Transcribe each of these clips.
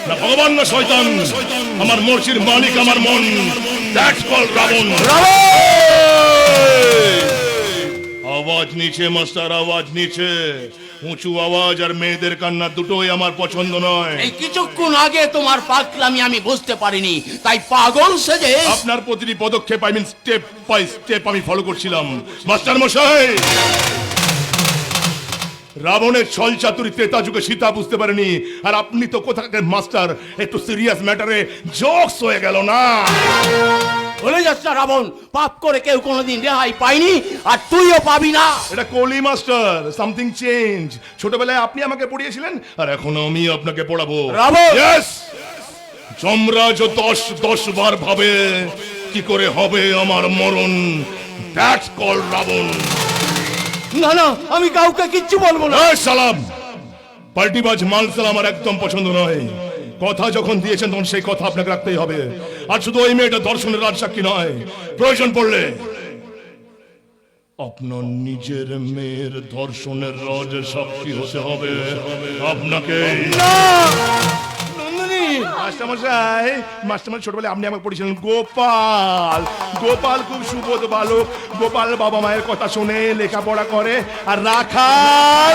না ভগবান না শয়তান, আমার মর্জির মালিক আমার মন। That's called Ravan. আওয়াজ নিচে মাস্টার, আওয়াজ নিচে। উঁচু আওয়াজ আর মেয়েদের কান্না দুটোই আমার পছন্দ নয়। এই কিছুক্ষণ আগে তোমার পাগলামি আমি বুঝতে পারিনি, তাই পাগল সেজে আপনার প্রতিটি পদক্ষেপ I mean step by step আমি ফলো করছিলাম মাস্টার মশাই। রাবণের ছল চাতুরি ত্রেতা যুগে সীতা বুঝতে পারেনি, আর আপনি তো কোথাকার মাস্টার, একটু সিরিয়াস ম্যাটারে জোকস হয়ে গেল না? বলে যাচ্ছে রাবণ, পাপ করে কেউ কোনোদিন রেহাই পায়নি, আর তুইও পাবি না। এটা কোহলি মাস্টার, সামথিং চেঞ্জ। ছোটবেলায় আপনি আমাকে পড়িয়েছিলেন, আর এখন আমি আপনাকে পড়াবো। রাবণ! ইয়েস, যমরাজ 10 বার ভাবে কি করে হবে আমার মরণ। That's called Ravan. না না, আমি কাউকে কিচ্ছু বলবো না। এই সালাম, পাল্টিবাজ মালসাল আমার একদম পছন্দ নয়। কথা যখন দিয়েছেন তখন সেই কথা আপনাকে রাখতেই হবে। আর শুধু ওই মেয়েটা দর্শনের রাজসাক্ষী নয়, প্রয়োজন পড়লে আপনার নিজের মেয়ের ধর্ষণের রাজসাক্ষী হতে হবে আপনাকে। মাস্টারমশাই, মাস্টারমশাই ছোটবেলায় আপনি আমাকে পড়েছিলেন গোপাল। গোপাল খুব সুবোধ বালক। গোপাল বাবা মায়ের কথা শুনে লেখাপড়া করে। আর রাখাল,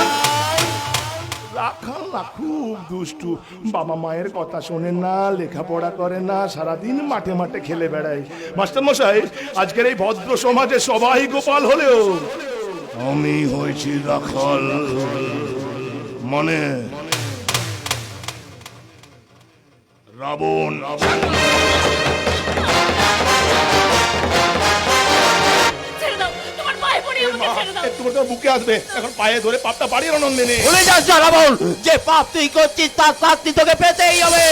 রাখাল না খুব দুষ্টু, বাবা মায়ের কথা শোনে না, লেখাপড়া করে না, সারাদিন মাঠে মাঠে খেলে বেড়ায়। মাস্টারমশাই, আজকের এই ভদ্র সমাজে সবাই গোপাল হলেও আমি হয়েছি রাখাল। মানে রাবণ। বুকে আসবে এখন, পায়ে ধরে পাপটা বাড়িয়ে নন্দিনী। ভুলে যাস না রাবণ, যে পাপ তুই করছিস তার শাস্তি তোকে পেতেই হবে।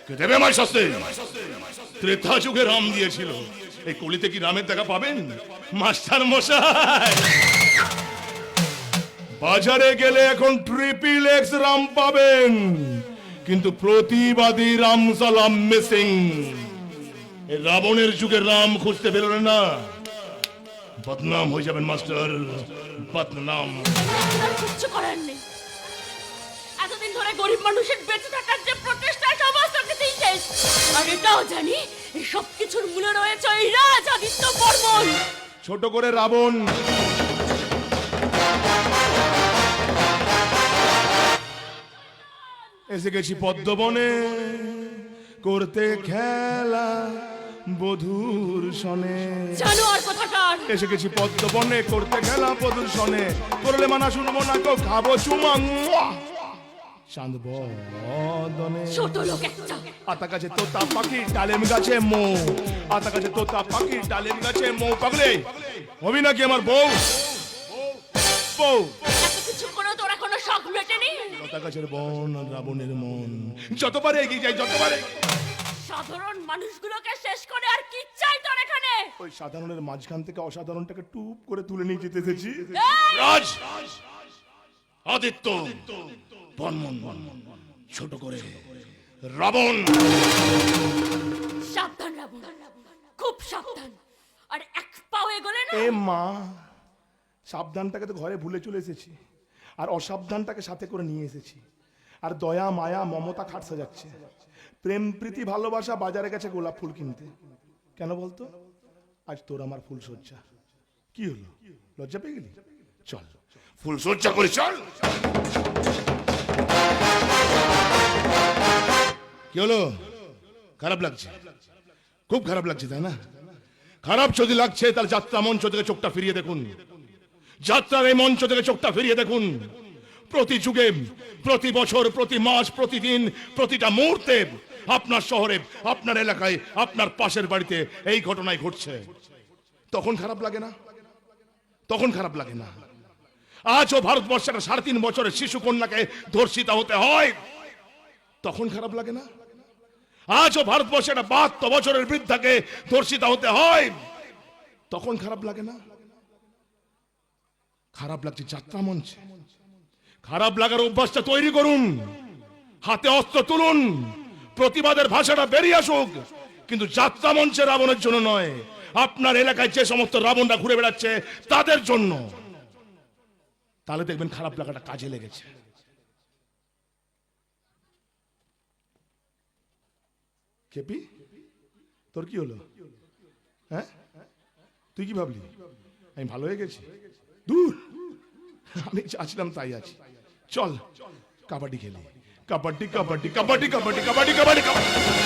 কে দেবে আমার শাস্তি? ত্রেতা যুগে রাম দিয়েছিল, এই কলিতে কি রামের দেখা পাবেন? মাস্টার মশাই, বাজারে গেলে এখন ট্রিপল এক্স রাম পাবেন, কিন্তু প্রতিবাদী রাম সালাম মিসিং। এই রাবণের যুগে রাম খুঁজতে বেরোলেন না, বদনাম হয়ে যাবেন মাস্টার, বদনাম। কিচ্ছু করার নেই। এতদিন ধরে গরিব মানুষের বেঁচে থাকার যে প্রচেষ্টা, সমস্ত কিছুই শেষ। আর এটাও জানি এই সব কিছুর মূলে রয়েছে ওই রাজ আদিত্য বর্মন। ছোট করে রাবণ এসে গেছি পদ্মবনে করতে খেলা বধুর সনে। জানোয়ার কোথাকার! এসে গেছি পদ্মবনে করতে খেলা বধুর সনে। করলে মানা শুনবো না, কেউ খাবো চুমা। চাঁদ বদনে ছোট লোক একটা। আতা গাছে তোতা পাখি, ডালিম গাছে মৌ। আতা গাছে তোতা পাখি, ডালিম গাছে মৌ। পাগলে হবি নাকি আমার বউ? বউ এত কিছু করে তোরা কোনো শখ মেটেনি? লতা গাছের বন, রাবণের মন। যতবার এগিয়ে যাই, যতবার সাধারণ মানুষগুলোকে শেষ করে আর কি চাই তোর এখানে? ওই সাধারণের মাঝখান থেকে অসাধারণটাকে টুপ করে তুলে নিয়ে যেতে এসেছি। এই! রাজ আদিত্য বর্মন, ছোট করে রাবণ। সাবধান রাবণ, খুব সাবধান। আর এক পাও এগোলে না। এ মা, সাবধানটাকে তো ঘরে ভুলে চলে এসেছি, আর অসাবধানটাকে সাথে করে নিয়ে এসেছি। আর দয়া মায়া মমতা খাট সাজাচ্ছে। প্রেম প্রীতি ভালোবাসা বাজারে গেছে গোলাপ ফুল কিনতে। কেন বলতো? আজ তোর আমার ফুল সজ্জা। কি হলো, লজ্জা পেয়ে গেলি? চল ফুল সজ্জা করি, চল। কি হলো, খারাপ লাগছে? খুব খারাপ লাগছে তাই না? খারাপ যদি লাগছে তাহলে যাত্রা মঞ্চ থেকে চোখটা ফিরিয়ে দেখুন। যাত্রার এই মঞ্চ থেকে চোখটা ফিরিয়ে দেখুন। প্রতি যুগে, প্রতি বছর, প্রতি মাস, প্রতিদিন, প্রতিটা মুহূর্তে আপনার শহরে, আপনার এলাকায়, আপনার পাশের বাড়িতে এই ঘটনাই ঘটছে। তখন খারাপ লাগে না? তখন খারাপ লাগে না? আজও ভারতবর্ষে 3.5 বছরের শিশু কন্যাকে ধর্ষিতা হতে হয়, তখন খারাপ লাগে না? আজও ভারতবর্ষে 72 বছরের বৃদ্ধাকে ধর্ষিতা হতে হয়, তখন খারাপ লাগে না? খারাপ লাগছে যাত্রা মঞ্চে। খারাপ লাগার অভ্যাসটা তৈরি করুন, হাতে অস্ত্র তুলুন, প্রতিবাদের ভাষাটা বেরিয়ে আসুক, কিন্তু যাত্রা মঞ্চে রাবণের জন্য নয়, আপনার এলাকায় যে সমস্ত রাবণরা ঘুরে বেড়াচ্ছে তাদের জন্য। তাহলে দেখবেন খারাপ লাগাটা কাজে লেগেছে। খেপি, তোর কি হলো? হ্যাঁ, তুই কি ভাবলি আমি ভালো হয়ে গেছি? দূর, আমি চাচ্ছিলাম তাই আছি। চল কাবাডি খেলি, কাবাডি কাবাডি কাবাডি কাবাডি কাবাডি কাবাডি কাবাডি।